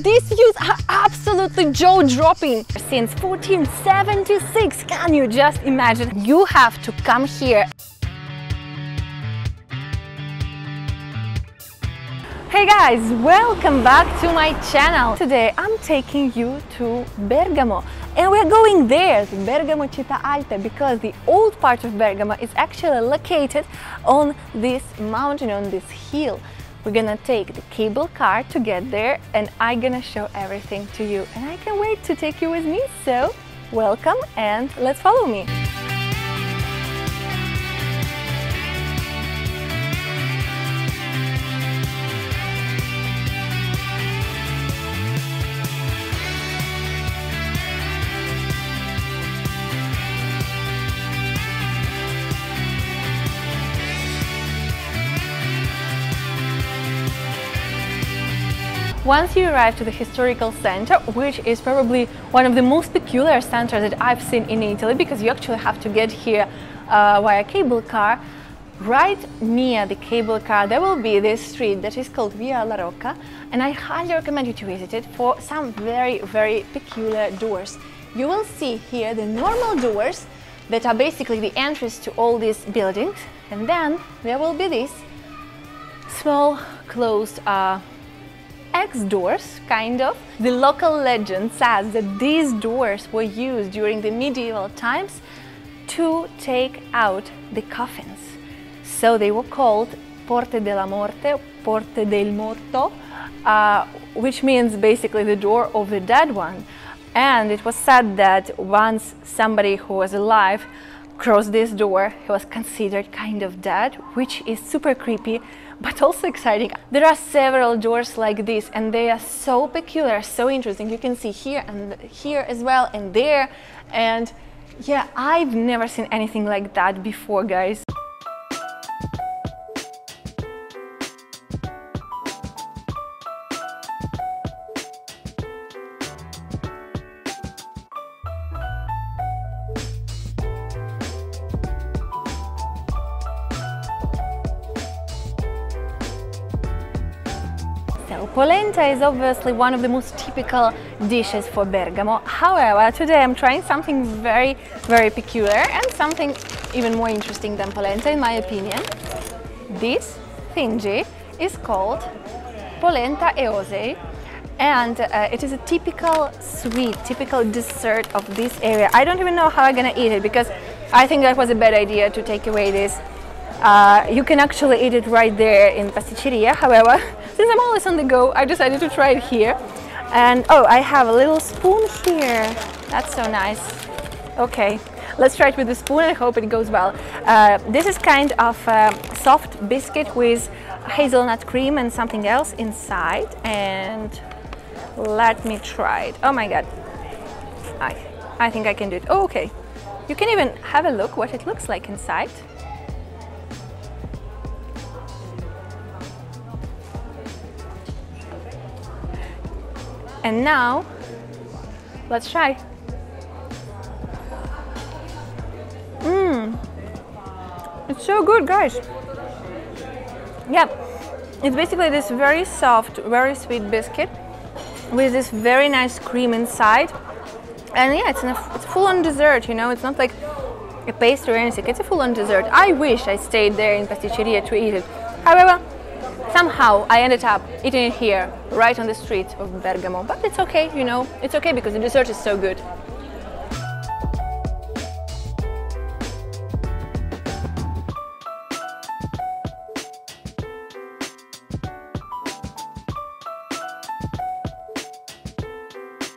These views are absolutely jaw-dropping. Since 1476, can you just imagine? You have to come here. Hey guys, welcome back to my channel. Today I'm taking you to Bergamo and we're going there, to Bergamo Città Alte, because the old part of Bergamo is actually located on this mountain, on this hill. We're gonna take the cable car to get there and I'm gonna show everything to you, and I can't wait to take you with me. So welcome and let's follow me. Once you arrive to the historical center, which is probably one of the most peculiar centers that I've seen in Italy, because you actually have to get here via cable car, right near the cable car there will be this street that is called Via la Rocca, and I highly recommend you to visit it for some very peculiar doors. You will see here the normal doors that are basically the entrance to all these buildings, and then there will be these small closed X doors, kind of. The local legend says that these doors were used during the medieval times to take out the coffins. So they were called Porte della Morte, Porte del Morto, which means basically the door of the dead one. And it was said that once somebody who was alive crossed this door, he was considered kind of dead, which is super creepy but also exciting. There are several doors like this and they are so peculiar, so interesting. You can see here and here as well, and there, and yeah, I've never seen anything like that before, guys. Polenta is obviously one of the most typical dishes for Bergamo. However, today I'm trying something very peculiar and something even more interesting than polenta, in my opinion. This thingy is called Polenta Euse, and it is a typical sweet, typical dessert of this area. I don't even know how I'm gonna eat it, because I think that was a bad idea to take away this. You can actually eat it right there in pasticceria. However, since I'm always on the go, I decided to try it here. And oh, I have a little spoon here. That's so nice. Okay, let's try it with the spoon and I hope it goes well. This is kind of a soft biscuit with hazelnut cream and something else inside. And let me try it. Oh my god. I think I can do it. Oh, okay. You can even have a look what it looks like inside. And now, let's try. It's so good, guys. Yeah, it's basically this very soft, very sweet biscuit with this very nice cream inside. And yeah, it's full-on dessert, you know, it's not like a pastry or anything, it's a full-on dessert. I wish I stayed there in pasticceria to eat it. However, somehow I ended up eating it here, right on the street of Bergamo. But it's okay, you know, it's okay because the dessert is so good.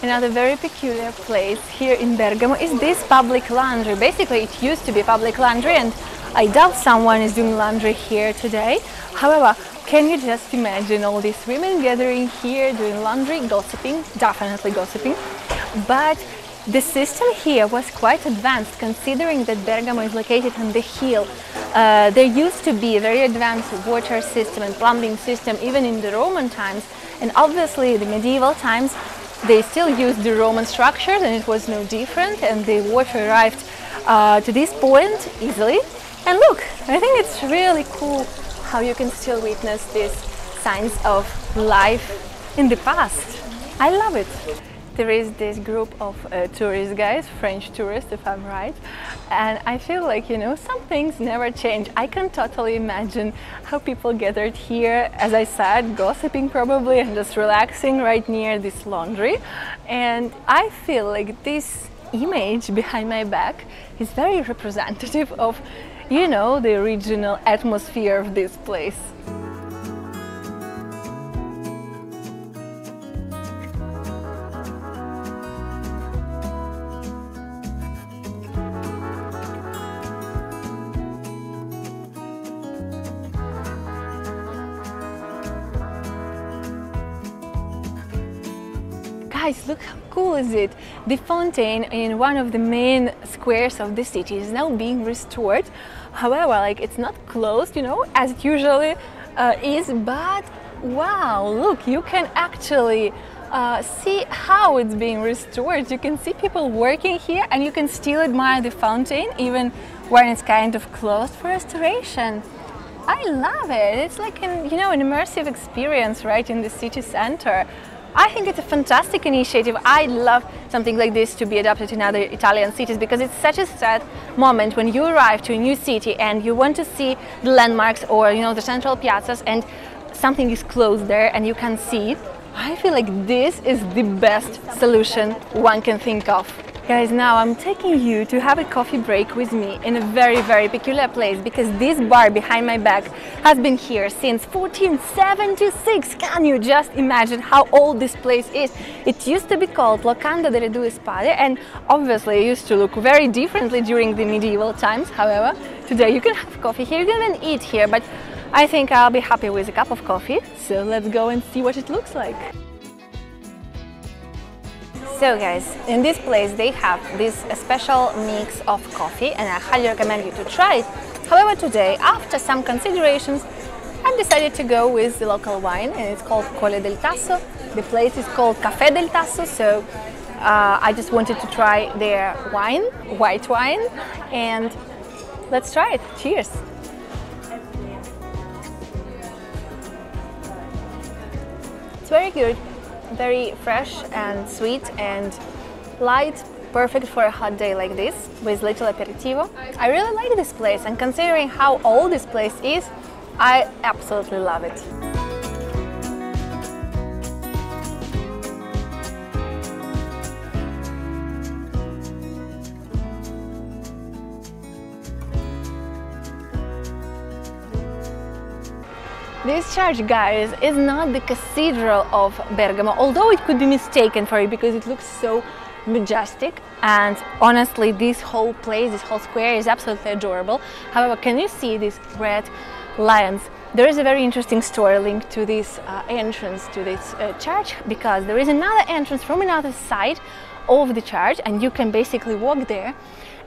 Another very peculiar place here in Bergamo is this public laundry. Basically, it used to be public laundry, and I doubt someone is doing laundry here today. However, can you just imagine all these women gathering here, doing laundry, gossiping, definitely gossiping. But the system here was quite advanced, considering that Bergamo is located on the hill. There used to be a very advanced water system and plumbing system even in the Roman times, and obviously the medieval times they still used the Roman structures and it was no different, and the water arrived to this point easily. And look, I think it's really cool how you can still witness these signs of life in the past. I love it. There is this group of tourist guys, French tourists if I'm right, and I feel like, you know, some things never change. I can totally imagine how people gathered here, as I said, gossiping probably and just relaxing right near this laundry. And I feel like this image behind my back is very representative of, you know, the original atmosphere of this place. Guys, look how cool is it! The fountain in one of the main squares of the city is now being restored. However, like, it's not closed, you know, as it usually is, but wow, look, you can actually see how it's being restored. You can see people working here and you can still admire the fountain even when it's kind of closed for restoration. I love it. It's like an, you know, an immersive experience right in the city center. I think it's a fantastic initiative. I'd love something like this to be adopted in other Italian cities, because it's such a sad moment when you arrive to a new city and you want to see the landmarks or, you know, the central piazzas, and something is closed there and you can see it. I feel like this is the best solution one can think of. Guys, now I'm taking you to have a coffee break with me in a very, very peculiar place, because this bar behind my back has been here since 1476. Can you just imagine how old this place is? It used to be called Locanda delle Due Spade, and obviously it used to look very differently during the medieval times. However, today you can have coffee here, you can even eat here, but I think I'll be happy with a cup of coffee. So let's go and see what it looks like. So guys, in this place they have this special mix of coffee and I highly recommend you to try it. However, today, after some considerations, I've decided to go with the local wine, and it's called Colle del Tasso. The place is called Caffè del Tasso, so I just wanted to try their wine, white wine, and let's try it. Cheers! It's very good. Very fresh and sweet and light, perfect for a hot day like this with little aperitivo. I really like this place, and considering how old this place is, I absolutely love it. This church, guys, is not the Cathedral of Bergamo, although it could be mistaken for it because it looks so majestic, and honestly this whole place, this whole square is absolutely adorable. However, can you see these red lions? There is a very interesting story linked to this entrance to this church, because there is another entrance from another side of the church and you can basically walk there,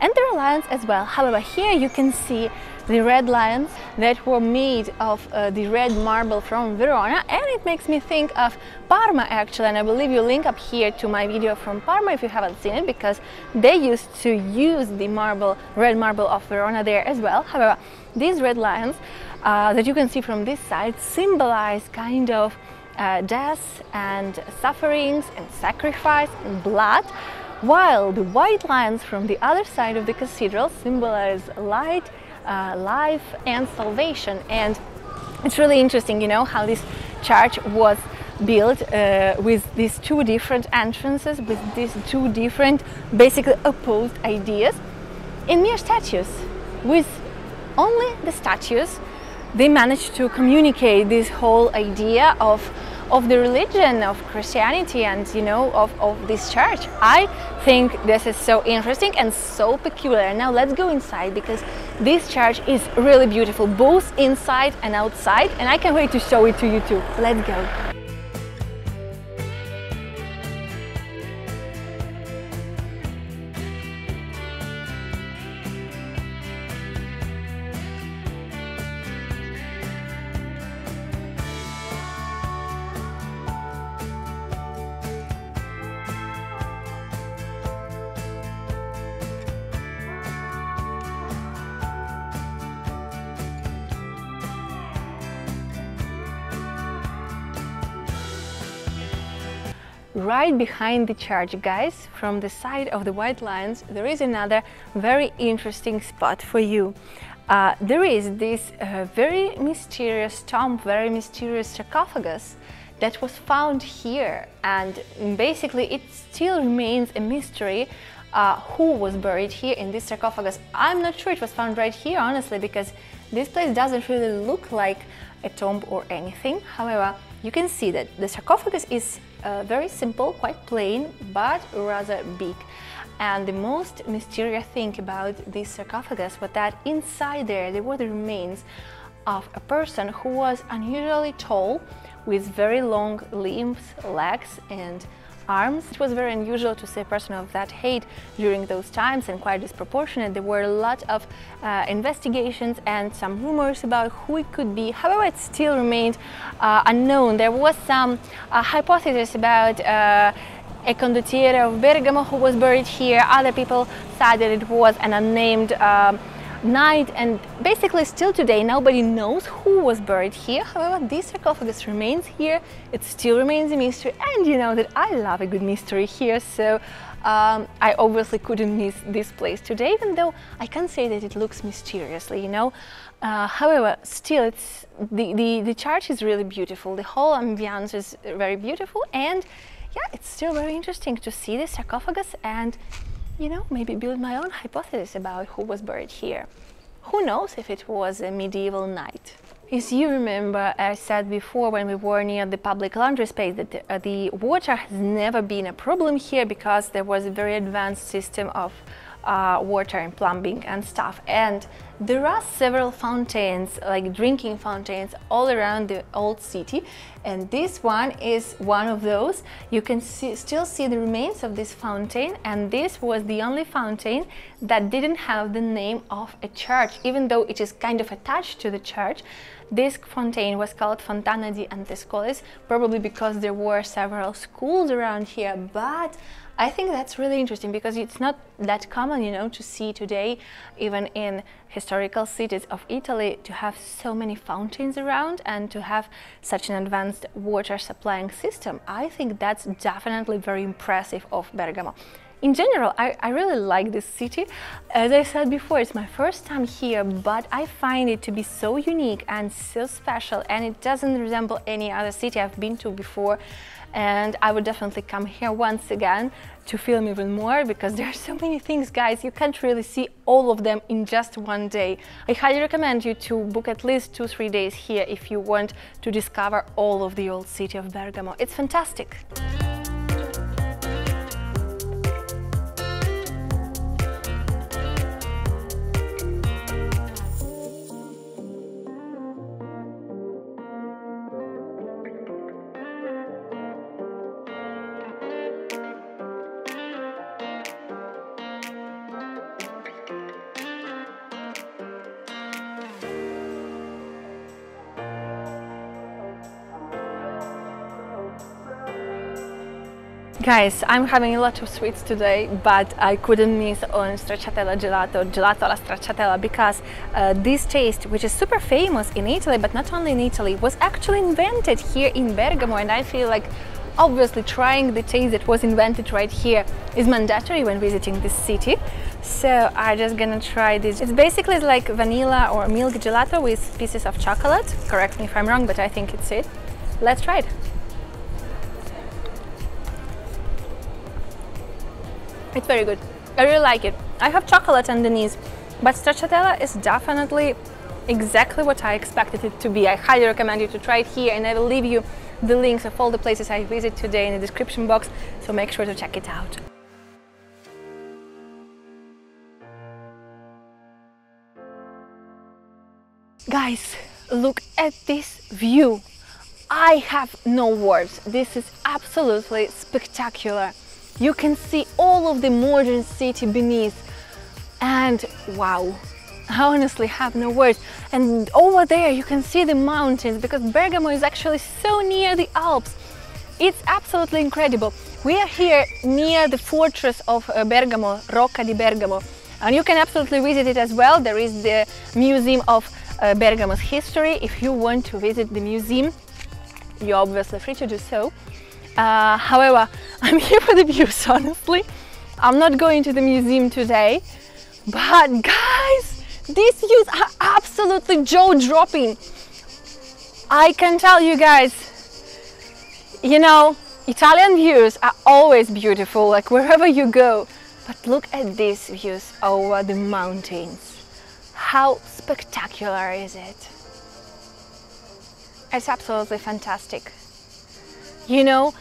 and there are lions as well. However, here you can see the red lions that were made of the red marble from Verona, and it makes me think of Parma actually, and I will leave you a link up here to my video from Parma if you haven't seen it, because they used to use the red marble of Verona there as well. However, these red lions that you can see from this side symbolize kind of death and sufferings and sacrifice and blood, while the white lions from the other side of the cathedral symbolize light, life and salvation. And it's really interesting, you know, how this church was built with these two different entrances, with these two different basically opposed ideas in mere statues. With only the statues they managed to communicate this whole idea of the religion of Christianity and, you know, of this church. I think this is so interesting and so peculiar. Now let's go inside, because this church is really beautiful, both inside and outside, and I can't wait to show it to you too. Let's go. right behind the church, guys, from the side of the white lines, there is another very interesting spot for you. There is this very mysterious tomb, very mysterious sarcophagus that was found here, and basically it still remains a mystery who was buried here in this sarcophagus. I'm not sure it was found right here, honestly, because this place doesn't really look like a tomb or anything. However, you can see that the sarcophagus is very simple, quite plain, but rather big. And the most mysterious thing about this sarcophagus was that inside there were the remains of a person who was unusually tall, with very long limbs, legs and arms. It was very unusual to see a person of that height during those times, and quite disproportionate. There were a lot of investigations and some rumors about who it could be. However, it still remained unknown. There was some hypothesis about a condottiere of Bergamo who was buried here. Other people said that it was an unnamed knight, and basically still today nobody knows who was buried here. However, this sarcophagus remains here. It still remains a mystery, and you know that I love a good mystery here, so I obviously couldn't miss this place today, even though I can't say that it looks mysteriously, you know. However, still it's the church is really beautiful. The whole ambiance is very beautiful, and yeah, it's still very interesting to see the sarcophagus and, you know, maybe build my own hypothesis about who was buried here. Who knows if it was a medieval knight? As you remember, I said before when we were near the public laundry space that the water has never been a problem here, because there was a very advanced system of water and plumbing and stuff. And there are several fountains, like drinking fountains, all around the old city, and this one is one of those. You can still see the remains of this fountain, and this was the only fountain that didn't have the name of a church, even though it is kind of attached to the church. This fountain was called Fontana di Antescoles, probably because there were several schools around here, but I think that's really interesting because it's not that common, you know, to see today, even in historical cities of Italy, to have so many fountains around and to have such an advanced water supplying system. I think that's definitely very impressive of Bergamo. In general, I really like this city. As I said before, it's my first time here, but I find it to be so unique and so special, and it doesn't resemble any other city I've been to before. And I would definitely come here once again to film even more, because there are so many things, guys. You can't really see all of them in just one day. I highly recommend you to book at least 2-3 days here if you want to discover all of the old city of Bergamo. It's fantastic. Guys, I'm having a lot of sweets today, but I couldn't miss on stracciatella gelato, gelato alla stracciatella, because this taste, which is super famous in Italy, but not only in Italy, was actually invented here in Bergamo, and I feel like obviously trying the taste that was invented right here is mandatory when visiting this city. So I'm just gonna try this. It's basically like vanilla or milk gelato with pieces of chocolate. Correct me if I'm wrong, but I think it's it. Let's try it. It's very good. I really like it. I have chocolate underneath, but stracciatella is definitely exactly what I expected it to be. I highly recommend you to try it here, and I will leave you the links of all the places I visit today in the description box, so make sure to check it out. Guys, look at this view. I have no words. This is absolutely spectacular. You can see all of the modern city beneath, and wow, I honestly have no words. And over there you can see the mountains, because Bergamo is actually so near the Alps. It's absolutely incredible. We are here near the fortress of Bergamo, Rocca di Bergamo, and you can absolutely visit it as well. There is the Museum of Bergamo's history. If you want to visit the museum, you're obviously free to do so. However, I'm here for the views, honestly. I'm not going to the museum today, but guys, these views are absolutely jaw-dropping. I can tell you guys, you know, Italian views are always beautiful, like wherever you go. But look at these views over the mountains. How spectacular is it? It's absolutely fantastic. You know,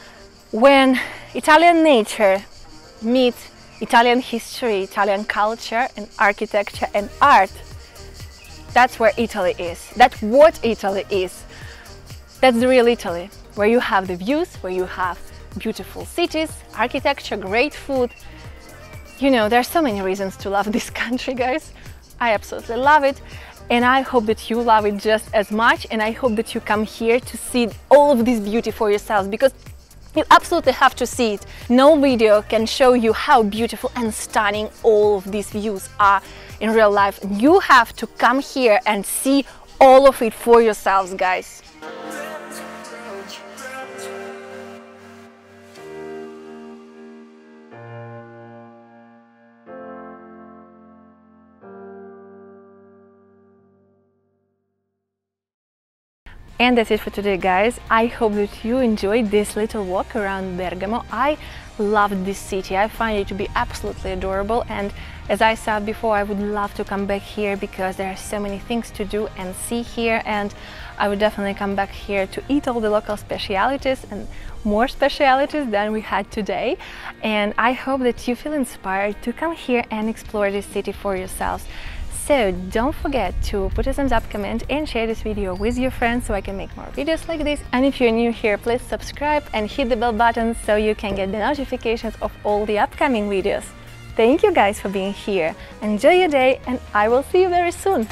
when Italian nature meets Italian history, Italian culture and architecture and art, that's where Italy is. That's what Italy is. That's the real Italy, where you have the views, where you have beautiful cities, architecture, great food. You know, there are so many reasons to love this country, guys. I absolutely love it. And I hope that you love it just as much, and I hope that you come here to see all of this beauty for yourselves, because you absolutely have to see it. No video can show you how beautiful and stunning all of these views are in real life. You have to come here and see all of it for yourselves, guys. And that's it for today, guys. I hope that you enjoyed this little walk around Bergamo. I loved this city. I find it to be absolutely adorable, and as I said before, I would love to come back here because there are so many things to do and see here, and I would definitely come back here to eat all the local specialities and more specialities than we had today. And I hope that you feel inspired to come here and explore this city for yourselves. So don't forget to put a thumbs up, comment and share this video with your friends so I can make more videos like this. And if you're new here, please subscribe and hit the bell button so you can get the notifications of all the upcoming videos. Thank you guys for being here. Enjoy your day, and I will see you very soon.